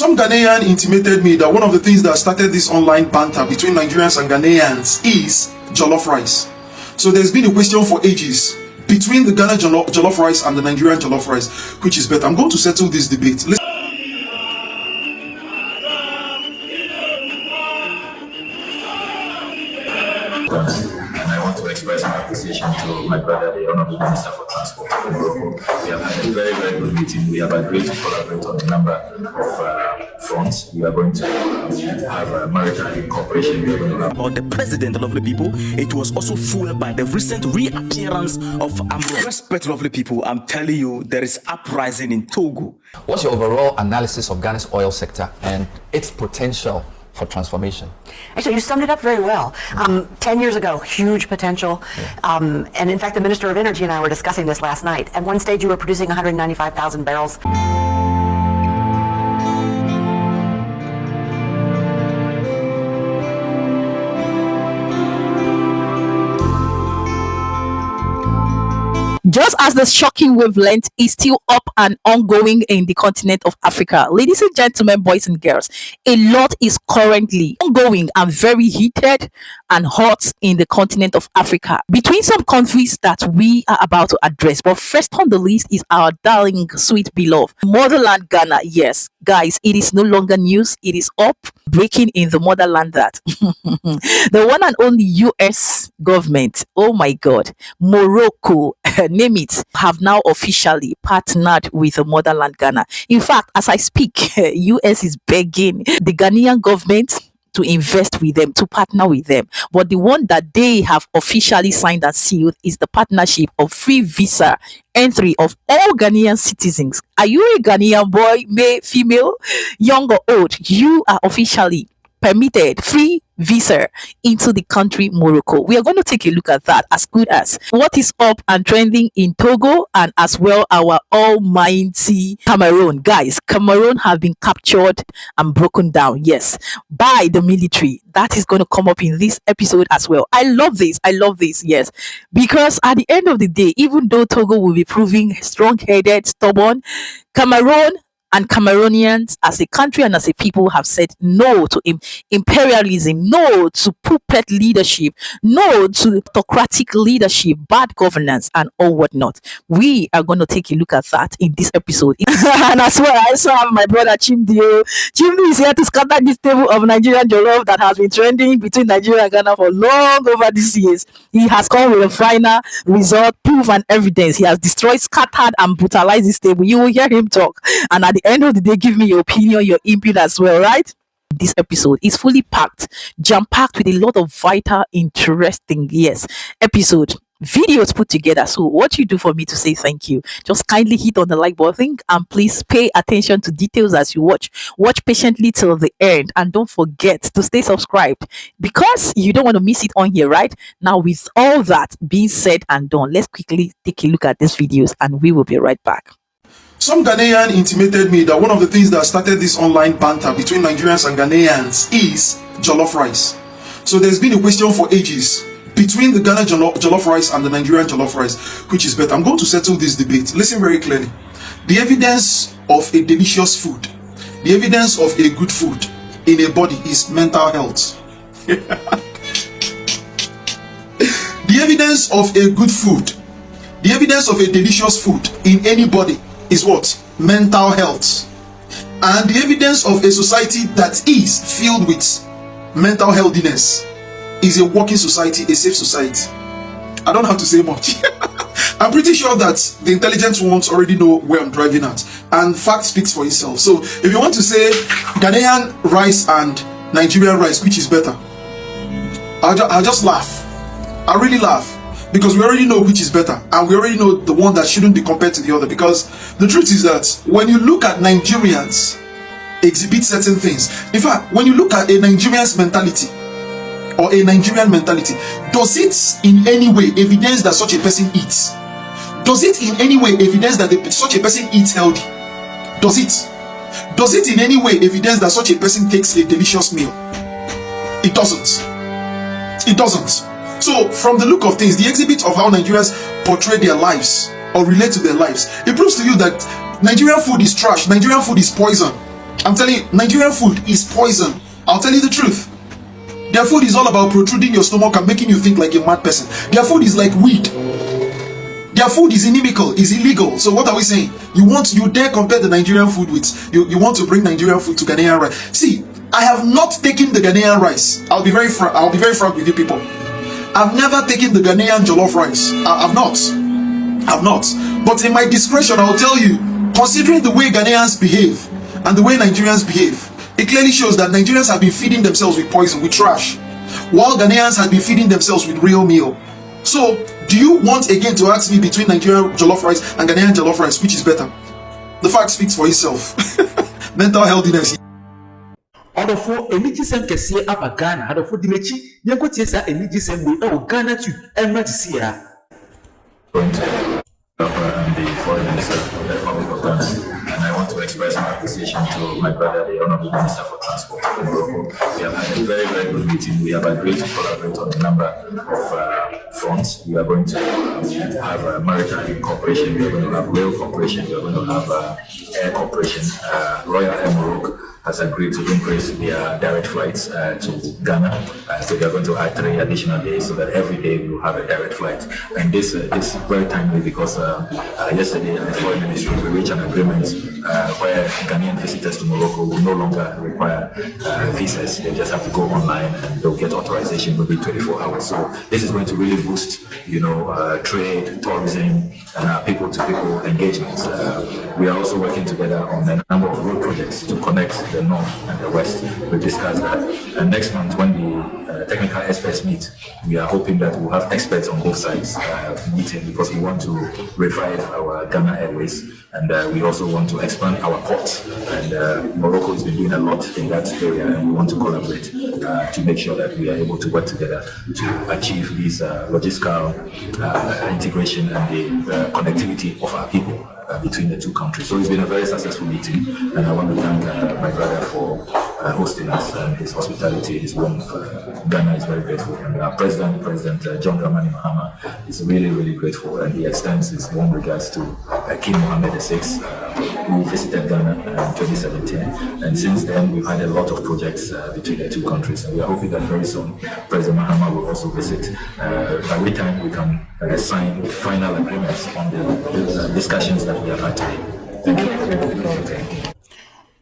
Some Ghanaian intimated me that one of the things that started this online banter between Nigerians and Ghanaians is jollof rice. So there's been a question for ages between the Ghana jollof rice and the Nigerian jollof rice, which is better. I'm going to settle this debate. And I want to express my appreciation to my brother, the Honorable Minister for Transport of Morocco. We have had a very, very good meeting. We have agreed to collaborate on a number of fronts. We are going to have maritime cooperation. We are going to have about the president, lovely people. It was also fueled by the recent reappearance of Amro. Respect, lovely people. I'm telling you, there is uprising in Togo. What's your overall analysis of Ghana's oil sector and its potential for transformation? Actually, you summed it up very well. 10 years ago, huge potential. And in fact, the Minister of Energy and I were discussing this last night. At one stage, you were producing 195,000 barrels. Just as the shocking wavelength is still up and ongoing in the continent of Africa, ladies and gentlemen, boys and girls, a lot is currently ongoing and very heated and hot in the continent of Africa between some countries that we are about to address. But first on the list is our darling, sweet, beloved motherland, Ghana. Yes, guys, it is no longer news. It is up, breaking in the motherland that the one and only US government, oh my God, Morocco, name it, have now officially partnered with the motherland Ghana. In fact, as I speak, US is begging the Ghanaian government to invest with them, to partner with them. But the one that they have officially signed and sealed is the partnership of free visa entry of all Ghanaian citizens. Are you a Ghanaian boy, male, female, young or old? You are officially permitted free visa into the country Morocco. We are going to take a look at that, as good as what is up and trending in Togo, and as well our almighty Cameroon. Guys, Cameroon have been captured and broken down, yes, by the military. That is going to come up in this episode as well. I love this, yes, because at the end of the day, even though Togo will be proving strong-headed, stubborn, Cameroon and Cameroonians as a country and as a people have said no to imperialism, no to puppet leadership, no to autocratic leadership, bad governance, and all whatnot. We are going to take a look at that in this episode. And as well, I also have my brother Chimdi. Chimdi is here to scatter this table of Nigerian jollof that has been trending between Nigeria and Ghana for long over these years. He has come with a final result, proof, and evidence. He has destroyed, scattered, and brutalized this table. You will hear him talk. And at the end of the day, give me your opinion, your input as well, right? This episode is fully packed, jam-packed with a lot of vital, interesting, yes, episode videos put together. So what you do for me to say thank you, just kindly hit on the like button and please pay attention to details as you watch patiently till the end, and don't forget to stay subscribed because you don't want to miss it on here. Right now, with all that being said and done, let's quickly take a look at these videos and we will be right back. Some Ghanaian intimated me that one of the things that started this online banter between Nigerians and Ghanaians is jollof rice. So there's been a question for ages between the Ghana jollof rice and the Nigerian jollof rice, which is better. I'm going to settle this debate. Listen very clearly. The evidence of a delicious food, the evidence of a good food in a body is mental health. The evidence of a good food, the evidence of a delicious food in any body is what? Mental health. And the evidence of a society that is filled with mental healthiness is a working society, a safe society. I don't have to say much. I'm pretty sure that the intelligent ones already know where I'm driving at, and fact speaks for itself. So if you want to say Ghanaian rice and Nigerian rice, which is better, I'll just laugh. I really laugh, because we already know which is better, and we already know the one that shouldn't be compared to the other. Because the truth is that when you look at Nigerians exhibit certain things, in fact, when you look at a Nigerian's mentality or a Nigerian mentality, does it in any way evidence that such a person eats? Does it in any way evidence that such a person eats healthy? Does it? Does it in any way evidence that such a person takes a delicious meal? It doesn't. It doesn't. So from the look of things, the exhibit of how Nigerians portray their lives or relate to their lives, it proves to you that Nigerian food is trash, Nigerian food is poison. I'm telling you, Nigerian food is poison. I'll tell you the truth. Their food is all about protruding your stomach and making you think like a mad person. Their food is like weed. Their food is inimical, is illegal. So what are we saying? You dare compare the Nigerian food with, you want to bring Nigerian food to Ghanaian rice. See, I have not taken the Ghanaian rice. I'll be very frank with you people. I've never taken the Ghanaian jollof rice. I've not. But in my discretion, I'll tell you, considering the way Ghanaians behave and the way Nigerians behave, it clearly shows that Nigerians have been feeding themselves with poison, with trash, while Ghanaians have been feeding themselves with real meal. So, do you want again to ask me between Nigerian jollof rice and Ghanaian jollof rice, which is better? The fact speaks for itself. Mental healthiness. Adofo enigisem kese aba Ghana adofo dimechi yenkotie sa enigisem we e Ghana tu emra tisi ya. I'm the foreign minister of the Republic of Ghana, and I want to express my appreciation to my brother, the Honorable Minister for Transport in Morocco. We have had a very, very good meeting. We have agreed to collaborate on a number of fronts. We are going to have maritime cooperation, we are going to have rail cooperation, we are going to have air cooperation. Royal Air Morocco has agreed to increase their direct flights to Ghana. So they are going to add 3 additional days so that every day we will have a direct flight. And this is very timely because yesterday at the Foreign Ministry we reached an agreement where Ghanaian visitors to Morocco will no longer require visas. They just have to go online and they'll get authorization within 24 hours. So this is going to really boost, trade, tourism, and people-to-people engagements. We are also working together on a number of road projects to connect the north and the west. We discussed that. And next month, when the technical experts meet, we are hoping that we'll have experts on both sides meeting because we want to revive our Ghana Airways, and we also want to expand our ports. And Morocco has been doing a lot in that area, and we want to collaborate to make sure that we are able to work together to achieve this logistical integration and the connectivity of our people between the two countries. So it's been a very successful meeting, and I want to thank my brother for hosting us and his hospitality, his warmth. Ghana is very grateful, and our President Johndramanimahama is really, really grateful, and he extends his warm regards to King Mohammed VI, who visited Ghana in 2017, and since then we've had a lot of projects between the two countries, and we are hoping that very soon President Mahama will also visit, by which time we can sign final agreements on the discussions that we have had today. Thank you.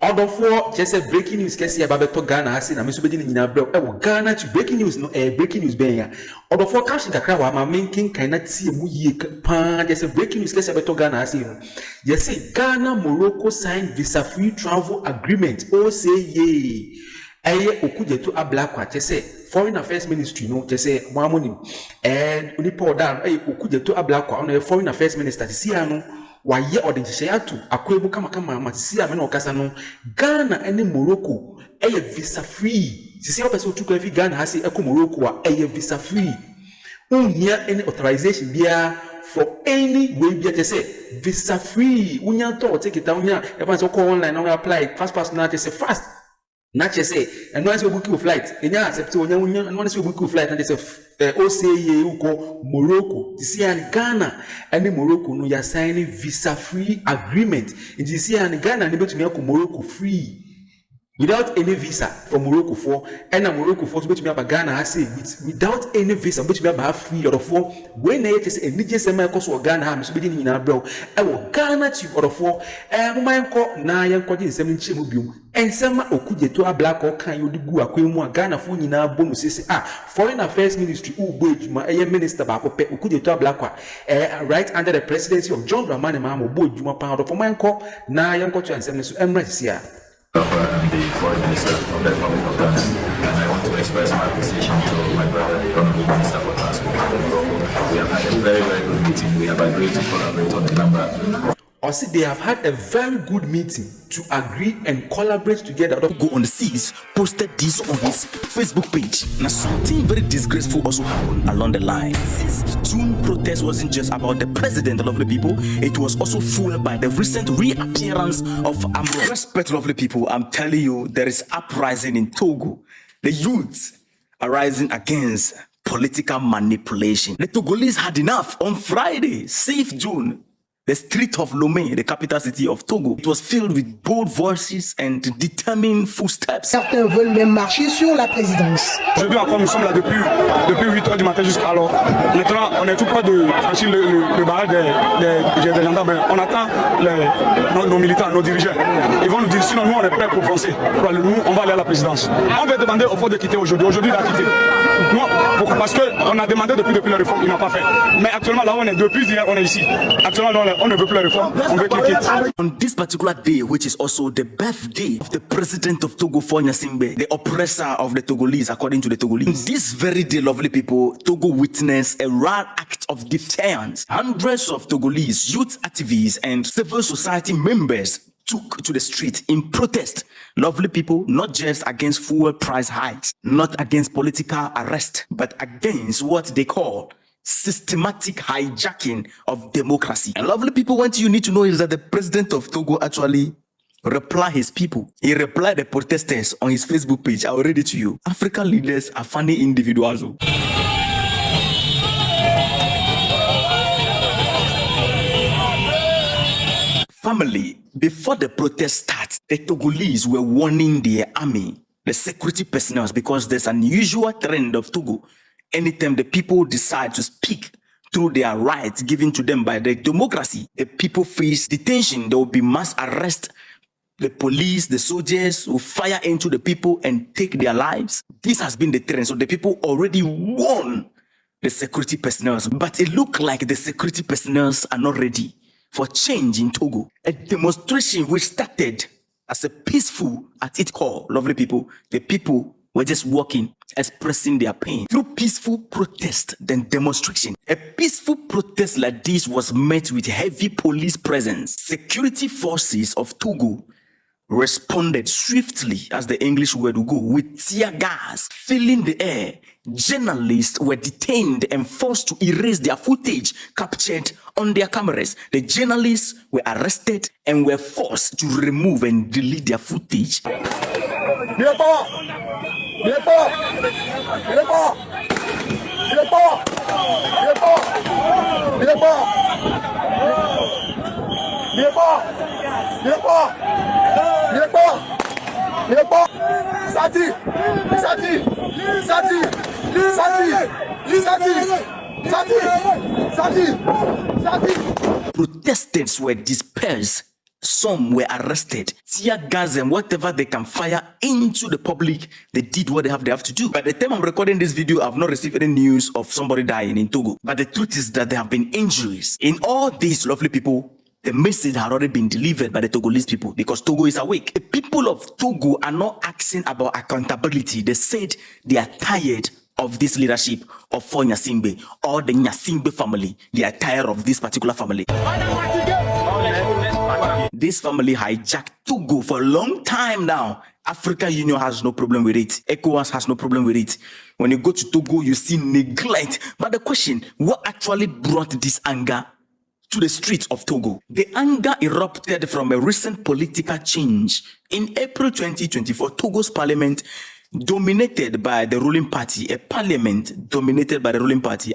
Adofo just breaking news kesi aba beto Ghana ase na meso bedi ni nyina brɛ e Ghana to breaking news no breaking news ben ya Adofo cash kakra wa ma menkin kan na tie mu yie pa just breaking news kesi beto Ghana ase no yes Ghana Morocco signed visa free travel agreement o say ye eye okujetu ablakwa chese Foreign Affairs Ministry no chese mo amoni onipa odan okujetu ablakwa no Foreign Affairs Minister si anu waye odinchye atu akwebu kama amatisi amena okasa no Ghana ene Morocco visa free sisi opese otuko fi Ghana hasi eko Morocco a visa free unya any authorization bia for any way bia te say visa free unya to take it unya everyone so call online now apply fast na te say fast na che say and once you book your flight enya accept unya and once you book your flight and they say OCA uko Morocco this year Ghana and Morocco no ya signing visa free agreement in this year Ghana and betumi akọ Morocco free without any visa from Morocco for and Morocco for betumi aba Ghana has without any visa betumi aba free or for when they say enije sema ekoso Ghana ha so bedi ni na bro e wo Ghana ti or for mo man ko na yen ko nsem nchi mu biom ensema okujeto ablako kan yodigu akwemu a Ghana fo nyina bonus sese Foreign Affairs Ministry ugbo ejuma minister ba ko pe okujeto ablako right under the presidency of Johndramanimahama ugbo ejuma pa or for man ko na yen ko to ensem so emra sia I'm the Foreign Minister of the Republic of Ghana, and I want to express my appreciation to my brother, the Honorable Minister for Transport in Morocco. We have had a very, very good meeting. We have agreed to collaborate on a number of Also, they have had a very good meeting to agree and collaborate together. Go on the seas posted this on his Facebook page. Now something very disgraceful also happened along the line. This June protest wasn't just about the president, lovely people. It was also fueled by the recent reappearance of Amro. Respect, lovely people. I'm telling you, there is uprising in Togo. The youth are rising against political manipulation. The Togolese had enough on Friday, 6th June. the street of Lomé, the capital city of Togo. It was filled with bold voices and determined footsteps. Certains veulent même marcher sur la présidence. Aujourd'hui encore, nous sommes là depuis 8 heures du matin jusqu'à alors. Maintenant, on est tout près de franchir le barrage des gendarmes. On attend nos militants, nos dirigeants. Ils vont nous dire, sinon nous on est prêts pour foncer. Nous, on va aller à la présidence. On va demander au fond de quitter aujourd'hui. Aujourd'hui, il a quitté. Non, parce qu'on a demandé depuis la réforme, il n'a pas fait. Mais actuellement, là où on est, depuis hier, on est ici. Actuellement, on ne veut plus la réforme, on veut qu'il quitte. On this particular day, which is also the birthday of the president of Togo, Nyasimbe, the oppressor of the Togolese, according to the Togolese. This very day, lovely people, Togo witnessed a rare act of defiance. Hundreds of Togolese youth activists and civil society members took to the street in protest. Lovely people, not just against fuel price hikes, not against political arrest, but against what they call systematic hijacking of democracy. And lovely people, what you need to know is that the president of Togo actually replied his people. He replied the protesters on his Facebook page. I will read it to you. African leaders are funny individuals. Family, before the protest starts, the Togolese were warning their army, the security personnel, because there's an unusual trend of Togo. Anytime the people decide to speak through their rights given to them by the democracy, the people face detention. There will be mass arrest. The police, the soldiers will fire into the people and take their lives. This has been the trend. So the people already warn the security personnel. But it looks like the security personnel are not ready for change in Togo. A demonstration which started as a peaceful at its core, lovely people. The people were just walking, expressing their pain through peaceful protest, then demonstration. A peaceful protest like this was met with heavy police presence. Security forces of Togo responded swiftly, as the English word would go, with tear gas filling the air. Journalists were detained and forced to erase their footage captured on their cameras. The journalists were arrested and were forced to remove and delete their footage. Protestants were dispersed. Some were arrested. Tear gas and whatever they can fire into the public, they did what they have to do. By the time I'm recording this video, I've not received any news of somebody dying in Togo. But the truth is that there have been injuries. In all these, lovely people, the message had already been delivered by the Togolese people because Togo is awake. The people of Togo are not asking about accountability. They said they are tired of this leadership of Nyasimbe or the Nyasimbe family. They are tired of this particular family. This family hijacked Togo for a long time now. African Union has no problem with it. ECOWAS has no problem with it. When you go to Togo, you see neglect. But the question, what actually brought this anger to the streets of Togo? The anger erupted from a recent political change. In April 2024, Togo's parliament, dominated by the ruling party,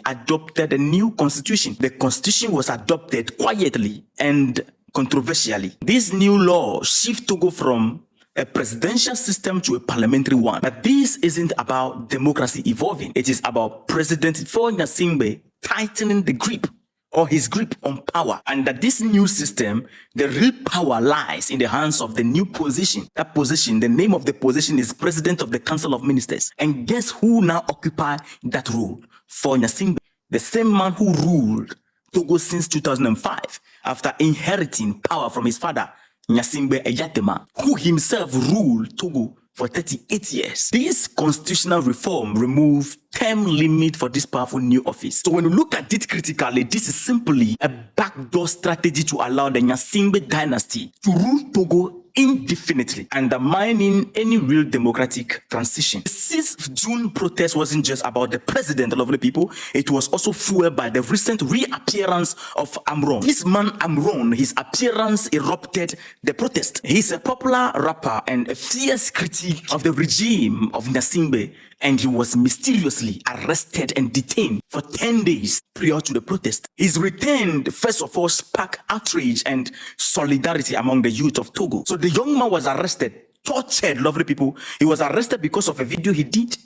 adopted a new constitution. The constitution was adopted quietly and controversially. This new law shifts Togo from a presidential system to a parliamentary one. But this isn't about democracy evolving. It is about President Nyasimbe tightening the grip or his grip on power. And that this new system, the real power lies in the hands of the new position. That position, the name of the position is President of the Council of Ministers. And guess who now occupies that role? Nyasimbe, the same man who ruled Togo since 2005, after inheriting power from his father, Nyasimbe Eyatema, who himself ruled Togo for 38 years. This constitutional reform removed term limit for this powerful new office. So when you look at it critically, this is simply a backdoor strategy to allow the Nyasimbe dynasty to rule Togo indefinitely, undermining any real democratic transition. The 6th June protest wasn't just about the president, the lovely people. It was also fueled by the recent reappearance of Amron. This man Amron, his appearance erupted the protest. He's a popular rapper and a fierce critic of the regime of Nasimbe, and he was mysteriously arrested and detained for 10 days prior to the protest. His return, first of all, sparked outrage and solidarity among the youth of Togo. So the young man was arrested, tortured, lovely people. He was arrested because of a video he did.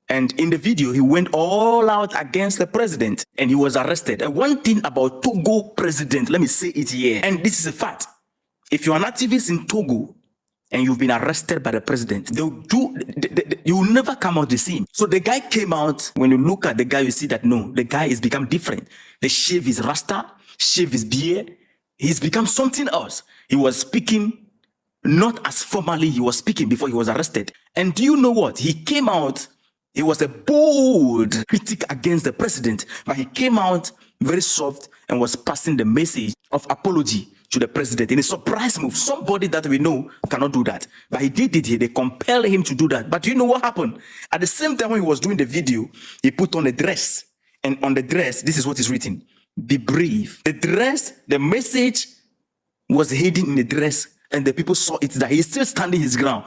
And in the video, he went all out against the president and he was arrested. And one thing about Togo president, let me say it here, and this is a fact. If you're an activist in Togo and you've been arrested by the president, you will never come out the same. So the guy came out. When you look at the guy, you see that no, the guy has become different. They shave his rasta, shave his beard. He's become something else. He was speaking not as formally he was speaking before he was arrested. And do you know what? He came out. He was a bold critic against the president, but he came out very soft and was passing the message of apology to the president in a surprise move. Somebody that we know cannot do that, but he did it here. They compelled him to do that. But do you know what happened? At the same time when he was doing the video, he put on a dress, and on the dress, this is what is written: be brave. The dress, the message was hidden in the dress, and the people saw it that he's still standing his ground.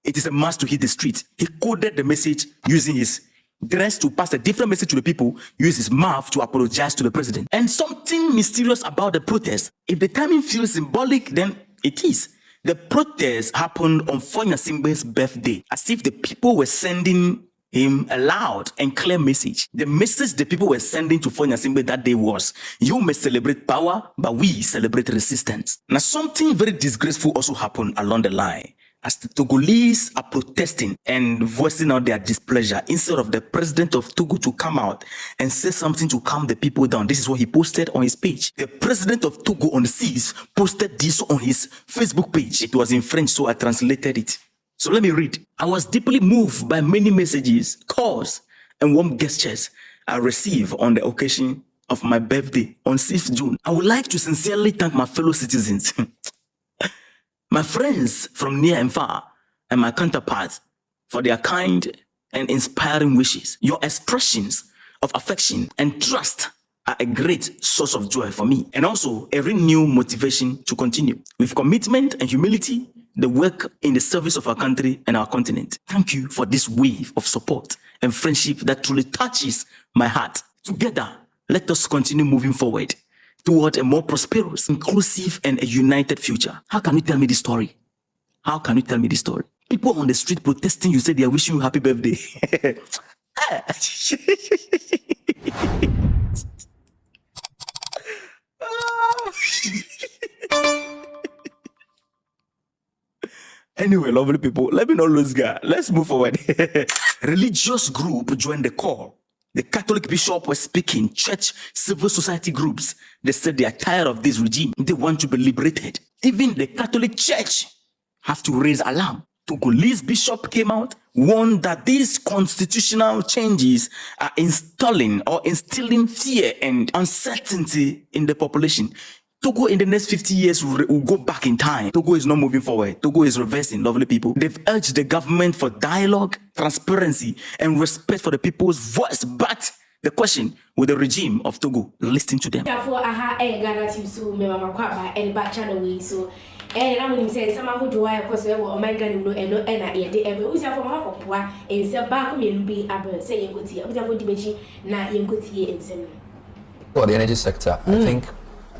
It is a must to hit the street. He coded the message using his dress to pass a different message to the people, use his mouth to apologize to the president. And something mysterious about the protest. If the timing feels symbolic, then it is. The protest happened on Fonya Simbe's birthday, as if the people were sending him a loud and clear message. The message the people were sending to Fonya Simbe that day was, you may celebrate power, but we celebrate resistance. Now, something very disgraceful also happened along the line. As the Togolese are protesting and voicing out their displeasure, instead of the president of Togo to come out and say something to calm the people down, this is what he posted on his page. The president of Togo on the 6th posted this on his Facebook page. It was in French, so I translated it. So let me read. I was deeply moved by many messages, calls, and warm gestures I received on the occasion of my birthday on 6th June. I would like to sincerely thank my fellow citizens, my friends from near and far, and my counterparts for their kind and inspiring wishes. Your expressions of affection and trust are a great source of joy for me, and also a renewed motivation to continue with commitment and humility the work in the service of our country and our continent. Thank you for this wave of support and friendship that truly touches my heart. Together, let us continue moving forward toward a more prosperous, inclusive, and a united future. How can you tell me this story? How can you tell me this story? People on the street protesting, you say they are wishing you happy birthday. Anyway, lovely people, let me not lose guard. Let's move forward. Religious group joined the call. The Catholic bishop was speaking. Church, civil society groups, they said they are tired of this regime. They want to be liberated. Even the Catholic Church have to raise alarm. Togolese bishop came out, warned that these constitutional changes are instilling fear and uncertainty in the population. Togo in the next 50 years will go back in time. Togo is not moving forward. Togo is reversing, lovely people. They've urged the government for dialogue, transparency, and respect for the people's voice. But the question, will the regime of Togo listen to them? And I'm going to say, some who do I, of course, oh my God, no, and who's for Hawk, and so back will be able saying good here. Without the not in good here in For the energy sector, I think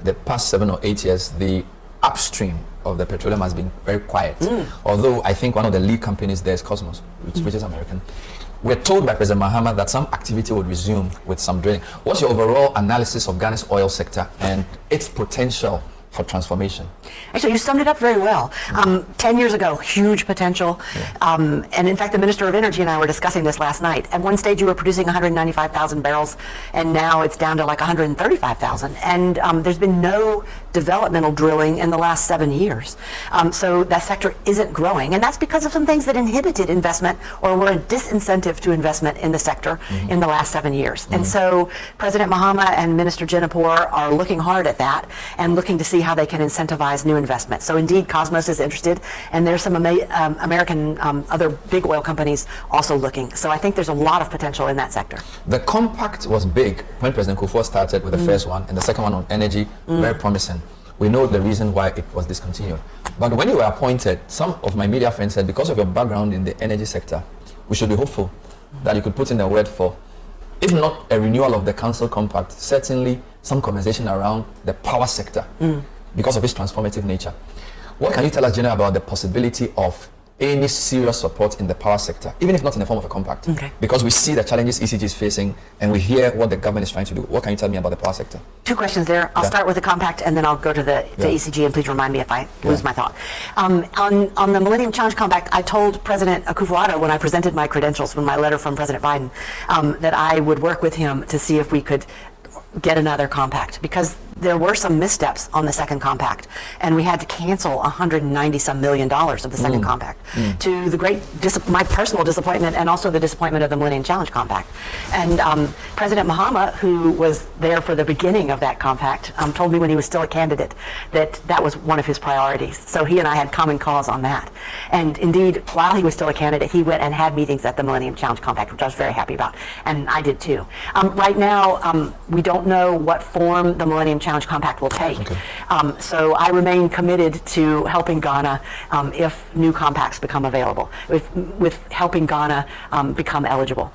the past 7 or 8 years, the upstream of the petroleum has been very quiet. Although I think one of the lead companies there is Cosmos, which is American. We're told by President Mahama that some activity would resume with some drilling. What's your overall analysis of Ghana's oil sector and its potential for transformation? Actually, you summed it up very well. 10 years ago, huge potential. And in fact, the Minister of Energy and I were discussing this last night. At one stage, you were producing 195,000 barrels, and now it's down to like 135,000. And there's been no developmental drilling in the last 7 years. So that sector isn't growing, and that's because of some things that inhibited investment or were a disincentive to investment in the sector in the last 7 years. And so President Mahama and Minister Jinapur are looking hard at that and looking to see how they can incentivize new investment. So indeed, Cosmos is interested, and there's some American other big oil companies also looking. So I think there's a lot of potential in that sector. The compact was big when President Kufuor started with the first one, and the second one on energy, very promising. We know the reason why it was discontinued. But when you were appointed, some of my media friends said, because of your background in the energy sector, we should be hopeful that you could put in a word for, if not a renewal of the council compact, certainly some conversation around the power sector because of its transformative nature. What can you tell us, Jenna, about the possibility of any serious support in the power sector, even if not in the form of a compact? Okay. Because we see the challenges ECG is facing, and we hear what the government is trying to do. What can you tell me about the power sector? Two questions there. I'll start with the compact, and then I'll go to the ECG, and please remind me if I lose my thought. On the Millennium Challenge Compact, I told President Akufo-Addo when I presented my credentials from my letter from President Biden that I would work with him to see if we could get another compact, because there were some missteps on the second compact, and we had to cancel $190-some million of the second compact, to the great my personal disappointment and also the disappointment of the Millennium Challenge Compact. And President Mahama, who was there for the beginning of that compact, told me when he was still a candidate that was one of his priorities. So he and I had common cause on that. And indeed, while he was still a candidate, he went and had meetings at the Millennium Challenge Compact, which I was very happy about, and I did too. Right now, we don't know what form the Millennium Challenge Compact will take. Okay. So I remain committed to helping Ghana if new compacts become available, with helping Ghana become eligible.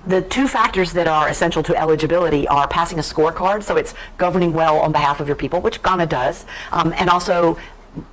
The two factors that are essential to eligibility are passing a scorecard, so it's governing well on behalf of your people, which Ghana does, and also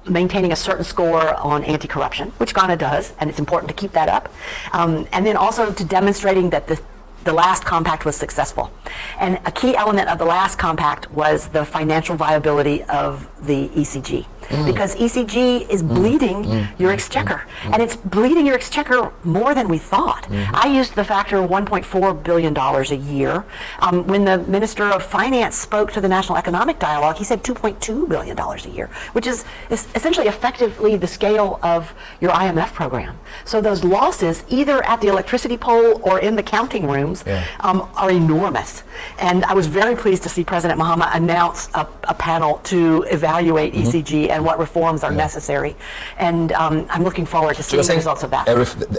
maintaining a certain score on anti-corruption, which Ghana does, and it's important to keep that up. And then also to demonstrating that the last compact was successful. And a key element of the last compact was the financial viability of the ECG. Because ECG is bleeding your exchequer. And it's bleeding your exchequer more than we thought. I used the factor of $1.4 billion a year. When the Minister of Finance spoke to the National Economic Dialogue, he said $2.2 billion a year, which is essentially effectively the scale of your IMF program. So those losses, either at the electricity pole or in the counting rooms, are enormous. And I was very pleased to see President Mahama announce a panel to evaluate ECG and what reforms are necessary. And I'm looking forward to seeing the results of that. A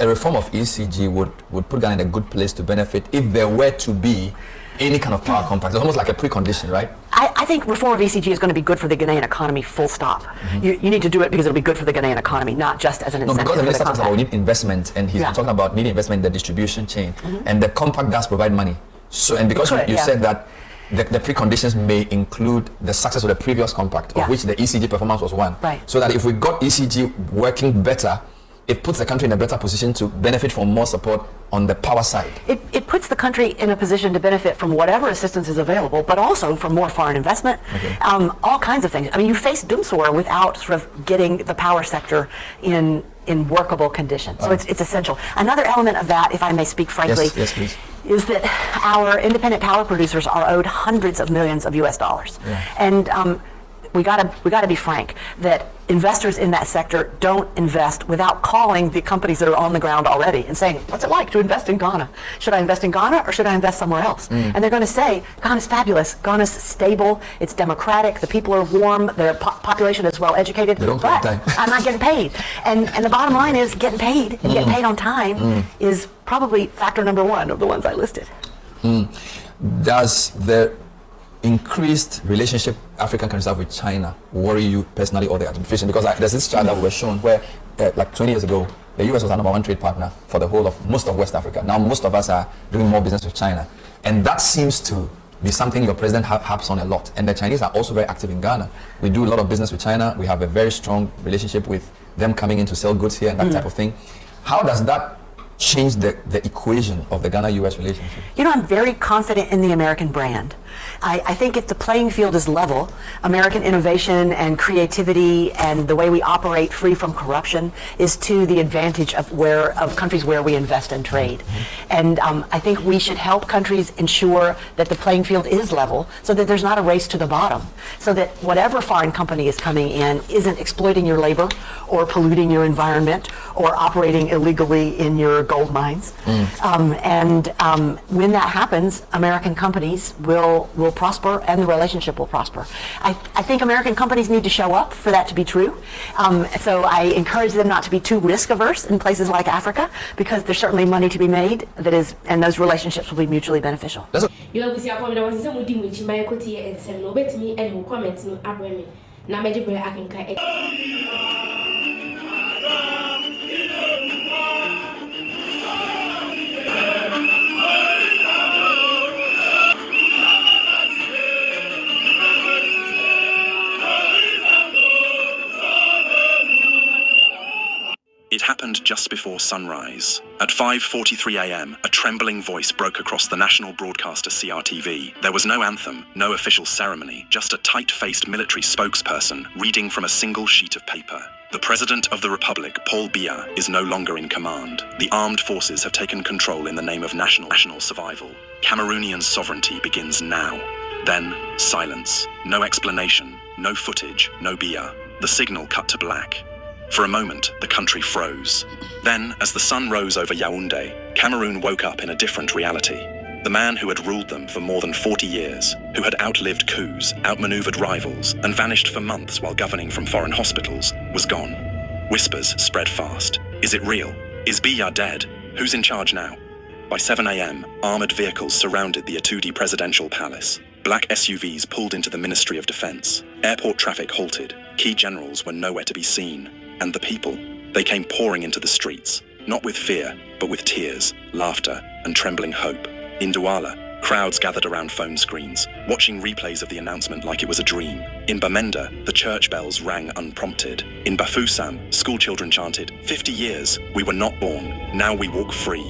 reform of ECG would put Ghana in a good place to benefit if there were to be any kind of power compact. It's almost like a precondition, right? I think reform of ECG is going to be good for the Ghanaian economy, full stop. You need to do it because it'll be good for the Ghanaian economy, not just as an incentive. No, because the minister talks about we need investment, and he's talking about needing investment in the distribution chain, and the compact does provide money. So, and because you said that the preconditions may include the success of the previous compact, of which the ECG performance was one. Right. So that if we got ECG working better, it puts the country in a better position to benefit from more support on the power side. It puts the country in a position to benefit from whatever assistance is available, but also from more foreign investment, all kinds of things. I mean, you face Doomsor without sort of getting the power sector in workable conditions. So it's essential. Another element of that, if I may speak frankly, yes, please, is that our independent power producers are owed hundreds of millions of US dollars. And we gotta be frank that investors in that sector don't invest without calling the companies that are on the ground already and saying, what's it like to invest in Ghana? Should I invest in Ghana or should I invest somewhere else? And they're going to say, Ghana's fabulous, Ghana's stable, it's democratic, the people are warm, the population is well educated, but I'm not getting paid. And the bottom line is getting paid, and getting paid on time is probably factor number one of the ones I listed. Does the increased relationship African countries have with China worry you personally or the administration? Because there's this chart that we were shown where like 20 years ago the US was our #1 trade partner for the whole of most of West Africa. Now most of us are doing more business with China, and that seems to be something your president harps on a lot. And the Chinese are also very active in Ghana. We do a lot of business with China. We have a very strong relationship with them coming in to sell goods here and that type of thing. How does that change the equation of the Ghana-US relationship? You know, I'm very confident in the American brand. I think if the playing field is level, American innovation and creativity and the way we operate free from corruption is to the advantage of countries where we invest and trade. And I think we should help countries ensure that the playing field is level so that there's not a race to the bottom, so that whatever foreign company is coming in isn't exploiting your labor or polluting your environment or operating illegally in your gold mines. When that happens, American companies will prosper and the relationship will prosper. I think American companies need to show up for that to be true. So I encourage them not to be too risk averse in places like Africa, because there's certainly money to be made and those relationships will be mutually beneficial. It happened just before sunrise. At 5:43 a.m., a trembling voice broke across the national broadcaster CRTV. There was no anthem, no official ceremony, just a tight-faced military spokesperson reading from a single sheet of paper. The President of the Republic, Paul Biya, is no longer in command. The armed forces have taken control in the name of national survival. Cameroonian sovereignty begins now. Then, silence. No explanation, no footage, no Biya. The signal cut to black. For a moment, the country froze. Then, as the sun rose over Yaoundé, Cameroon woke up in a different reality. The man who had ruled them for more than 40 years, who had outlived coups, outmaneuvered rivals, and vanished for months while governing from foreign hospitals, was gone. Whispers spread fast. Is it real? Is Biya dead? Who's in charge now? By 7 a.m., armored vehicles surrounded the Atudi presidential palace. Black SUVs pulled into the Ministry of Defense. Airport traffic halted. Key generals were nowhere to be seen. And the people, they came pouring into the streets, not with fear, but with tears, laughter, and trembling hope. In Douala, crowds gathered around phone screens, watching replays of the announcement like it was a dream. In Bamenda, the church bells rang unprompted. In Bafoussam, schoolchildren chanted, 50 years, we were not born, now we walk free.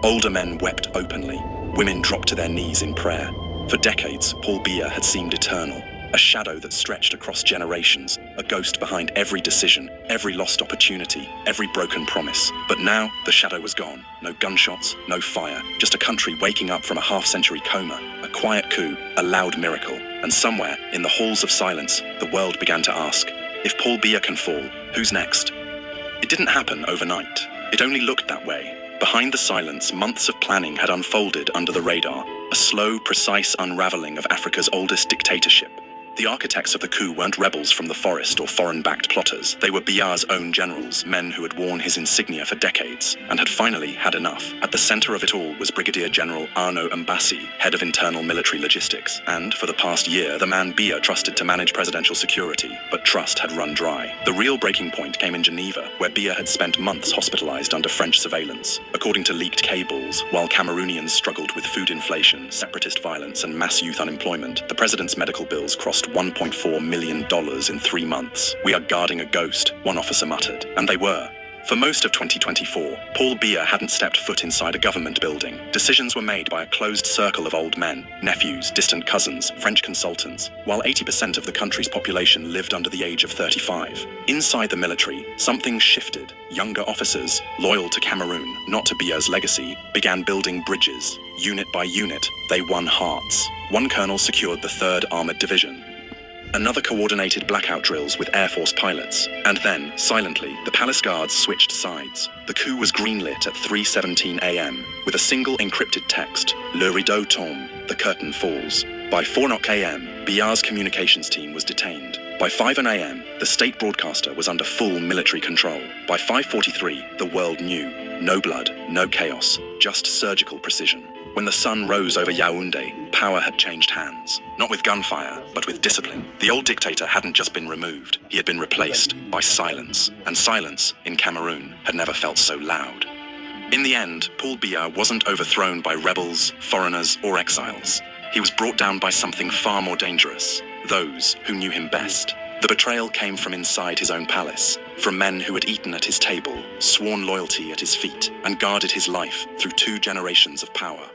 Older men wept openly. Women dropped to their knees in prayer. For decades, Paul Biya had seemed eternal. A shadow that stretched across generations, a ghost behind every decision, every lost opportunity, every broken promise. But now, the shadow was gone. No gunshots, no fire, just a country waking up from a half-century coma, a quiet coup, a loud miracle. And somewhere, in the halls of silence, the world began to ask, if Paul Biya can fall, who's next? It didn't happen overnight. It only looked that way. Behind the silence, months of planning had unfolded under the radar, a slow, precise unraveling of Africa's oldest dictatorship. The architects of the coup weren't rebels from the forest or foreign-backed plotters. They were Biya's own generals, men who had worn his insignia for decades, and had finally had enough. At the center of it all was Brigadier General Arnaud Mbassi, head of internal military logistics, and for the past year, the man Biya trusted to manage presidential security, but trust had run dry. The real breaking point came in Geneva, where Biya had spent months hospitalized under French surveillance. According to leaked cables, while Cameroonians struggled with food inflation, separatist violence, and mass youth unemployment, the president's medical bills crossed $1.4 million in 3 months. We are guarding a ghost, one officer muttered. And they were. For most of 2024, Paul Biya hadn't stepped foot inside a government building. Decisions were made by a closed circle of old men, nephews, distant cousins, French consultants, while 80% of the country's population lived under the age of 35. Inside the military, something shifted. Younger officers, loyal to Cameroon, not to Biya's legacy, began building bridges. Unit by unit, they won hearts. One colonel secured the 3rd Armored Division. Another coordinated blackout drills with Air Force pilots. And then, silently, the palace guards switched sides. The coup was greenlit at 3:17 a.m. with a single encrypted text, Le rideau tombe, the curtain falls. By 4 a.m., Biya's communications team was detained. By 5 a.m., the state broadcaster was under full military control. By 5:43, the world knew. No blood, no chaos, just surgical precision. When the sun rose over Yaoundé, power had changed hands. Not with gunfire, but with discipline. The old dictator hadn't just been removed, he had been replaced by silence. And silence, in Cameroon, had never felt so loud. In the end, Paul Biya wasn't overthrown by rebels, foreigners, or exiles. He was brought down by something far more dangerous, those who knew him best. The betrayal came from inside his own palace, from men who had eaten at his table, sworn loyalty at his feet, and guarded his life through 2 generations of power.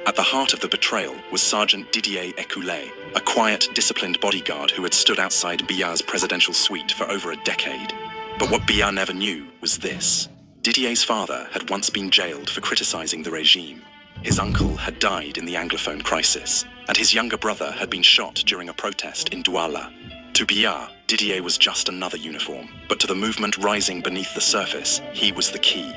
At the heart of the betrayal was Sergeant Didier Ecoulé, a quiet, disciplined bodyguard who had stood outside Biya's presidential suite for over a decade. But what Biya never knew was this. Didier's father had once been jailed for criticizing the regime. His uncle had died in the Anglophone crisis, and his younger brother had been shot during a protest in Douala. To Biya, Didier was just another uniform, but to the movement rising beneath the surface, he was the key.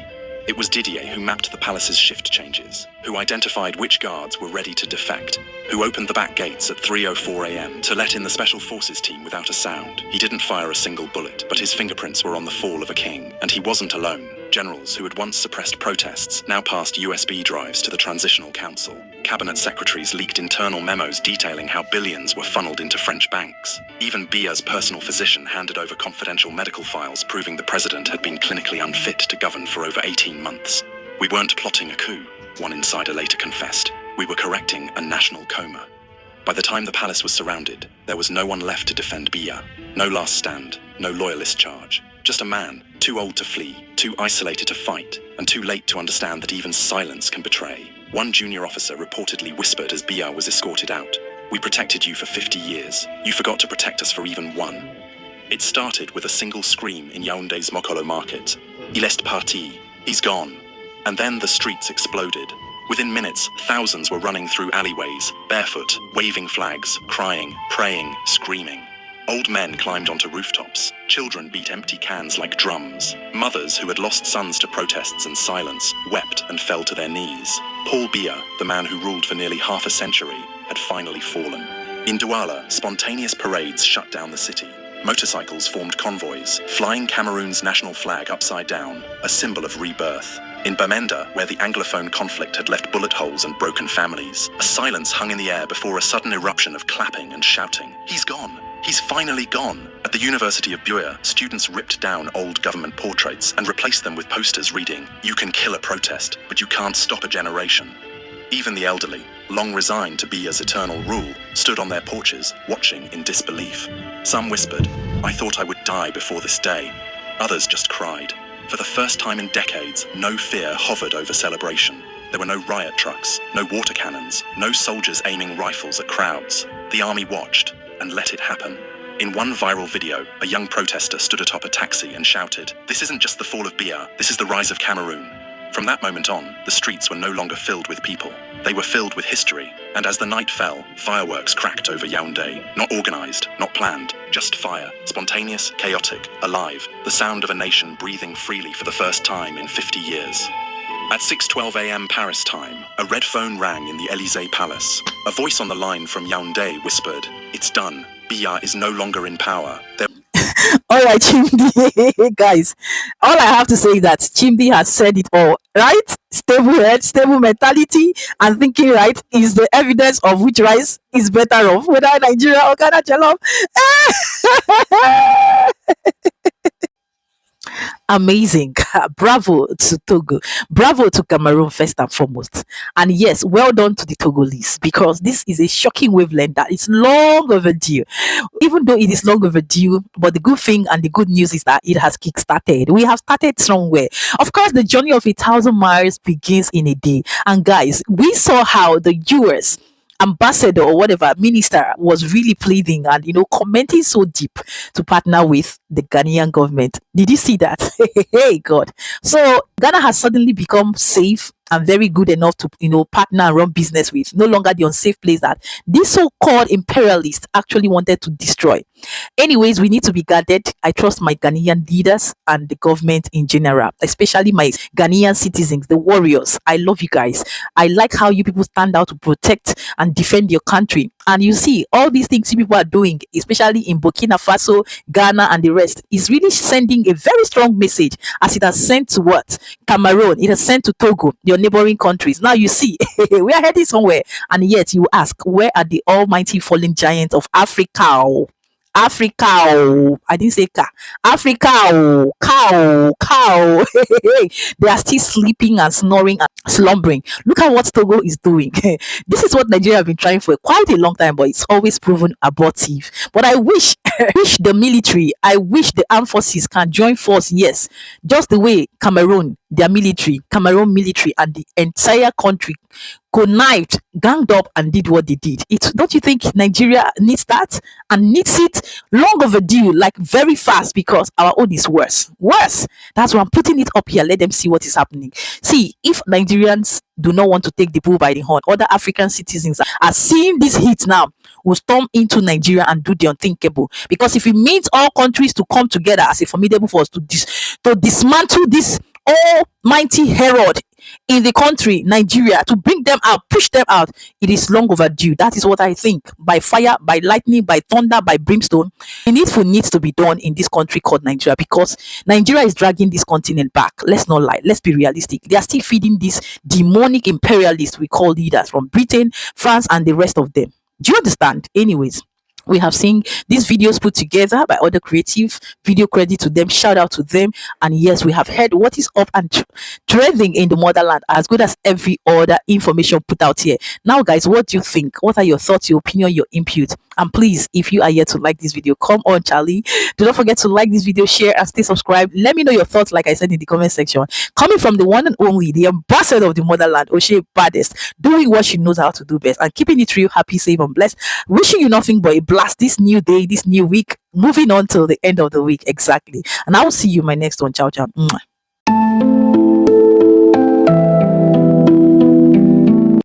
It was Didier who mapped the palace's shift changes, who identified which guards were ready to defect, who opened the back gates at 3:04 a.m. to let in the special forces team without a sound. He didn't fire a single bullet, but his fingerprints were on the fall of a king, and he wasn't alone. Generals who had once suppressed protests now passed USB drives to the Transitional Council. Cabinet secretaries leaked internal memos detailing how billions were funneled into French banks. Even Biya's personal physician handed over confidential medical files proving the president had been clinically unfit to govern for over 18 months. We weren't plotting a coup, one insider later confessed. We were correcting a national coma. By the time the palace was surrounded, there was no one left to defend Biya. No last stand, no loyalist charge. Just a man, too old to flee, too isolated to fight, and too late to understand that even silence can betray. One junior officer reportedly whispered as Biya was escorted out, "We protected you for 50 years. You forgot to protect us for even one." It started with a single scream in Yaoundé's Mokolo market. "Il est parti. He's gone." And then the streets exploded. Within minutes, thousands were running through alleyways, barefoot, waving flags, crying, praying, screaming. Old men climbed onto rooftops. Children beat empty cans like drums. Mothers who had lost sons to protests and silence wept and fell to their knees. Paul Biya, the man who ruled for nearly half a century, had finally fallen. In Douala, spontaneous parades shut down the city. Motorcycles formed convoys, flying Cameroon's national flag upside down, a symbol of rebirth. In Bamenda, where the Anglophone conflict had left bullet holes and broken families, a silence hung in the air before a sudden eruption of clapping and shouting. "He's gone! He's finally gone!" At the University of Buea, students ripped down old government portraits and replaced them with posters reading, "You can kill a protest, but you can't stop a generation." Even the elderly, long resigned to Biya's eternal rule, stood on their porches, watching in disbelief. Some whispered, "I thought I would die before this day." Others just cried. For the first time in decades, no fear hovered over celebration. There were no riot trucks, no water cannons, no soldiers aiming rifles at crowds. The army watched and let it happen. In one viral video, a young protester stood atop a taxi and shouted, "This isn't just the fall of Biya, this is the rise of Cameroon." From that moment on, the streets were no longer filled with people. They were filled with history, and as the night fell, fireworks cracked over Yaoundé. Not organized, not planned, just fire. Spontaneous, chaotic, alive. The sound of a nation breathing freely for the first time in 50 years. At 6:12 a.m. Paris time, a red phone rang in the Élysée Palace. A voice on the line from Yaoundé whispered, "It's done. Biya is no longer in power." All right, Chimdi, guys. All I have to say is that Chimdi has said it all, right? Stable head, stable mentality, and thinking right is the evidence of which rice is better off, whether Nigeria or Ghana jollof. Amazing. Bravo to Togo. Bravo to Cameroon first and foremost. And yes, well done to the Togolese, because this is a shocking wavelength that is long overdue. Even though it is long overdue, but the good thing and the good news is that it has kick-started. We have started somewhere. Of course, the journey of 1,000 miles begins in a day. And guys, we saw how the US ambassador or whatever minister was really pleading and commenting so deep to partner with the Ghanaian government. Did you see that? Hey God. So Ghana has suddenly become safe and very good enough to partner and run business with. No longer the unsafe place that these so-called imperialists actually wanted to destroy. Anyways, we need to be guarded. I trust my Ghanaian leaders and the government in general, especially my Ghanaian citizens, the warriors. I love you guys. I like how you people stand out to protect and defend your country. And you see, all these things you people are doing, especially in Burkina Faso, Ghana, and the rest, is really sending a very strong message, as it has sent to what? Cameroon. It has sent to Togo, your neighboring countries. Now you see, we are heading somewhere. And yet you ask, where are the almighty fallen giants of Africa? Africa, I didn't say car. Africa, cow. They are still sleeping and snoring and slumbering. Look at what Togo is doing. This is what Nigeria have been trying for quite a long time, but it's always proven abortive. But I wish the military, I wish the armed forces can join force, yes, just the way Cameroon their military, Cameroon military, and the entire country connived, ganged up, and did what they did. Don't you think Nigeria needs that and needs it long overdue, like very fast, because our own is worse. Worse. That's why I'm putting it up here. Let them see what is happening. See, if Nigerians do not want to take the bull by the horn, other African citizens are seeing this heat now, will storm into Nigeria and do the unthinkable. Because if it means all countries to come together as a formidable force to dismantle this almighty herod in the country, Nigeria, to bring them out, push them out, it is long overdue. That is what I think. By fire, by lightning, by thunder, by brimstone, the needful needs to be done in this country called Nigeria, because Nigeria is dragging this continent back. Let's not lie. Let's be realistic. They are still feeding these demonic imperialists we call leaders from Britain, France, and the rest of them. Do you understand? Anyways, we have seen these videos put together by other creative. Video credit to them, shout out to them. And yes, we have heard what is up and trending in the motherland, as good as every other information put out here. Now guys, what do you think? What are your thoughts, your opinion, your input? And please, if you are yet to like this video, come on Charlie, do not forget to like this video, share, and stay subscribed. Let me know your thoughts, like I said, in the comment section. Coming from the one and only, the ambassador of the motherland, Oshe Baddest, doing what she knows how to do best and keeping it real, happy, safe, and blessed. Wishing you nothing but a blast this new day, this new week, moving on till the end of the week. Exactly. And I will see you in my next one. Ciao, ciao. Mwah.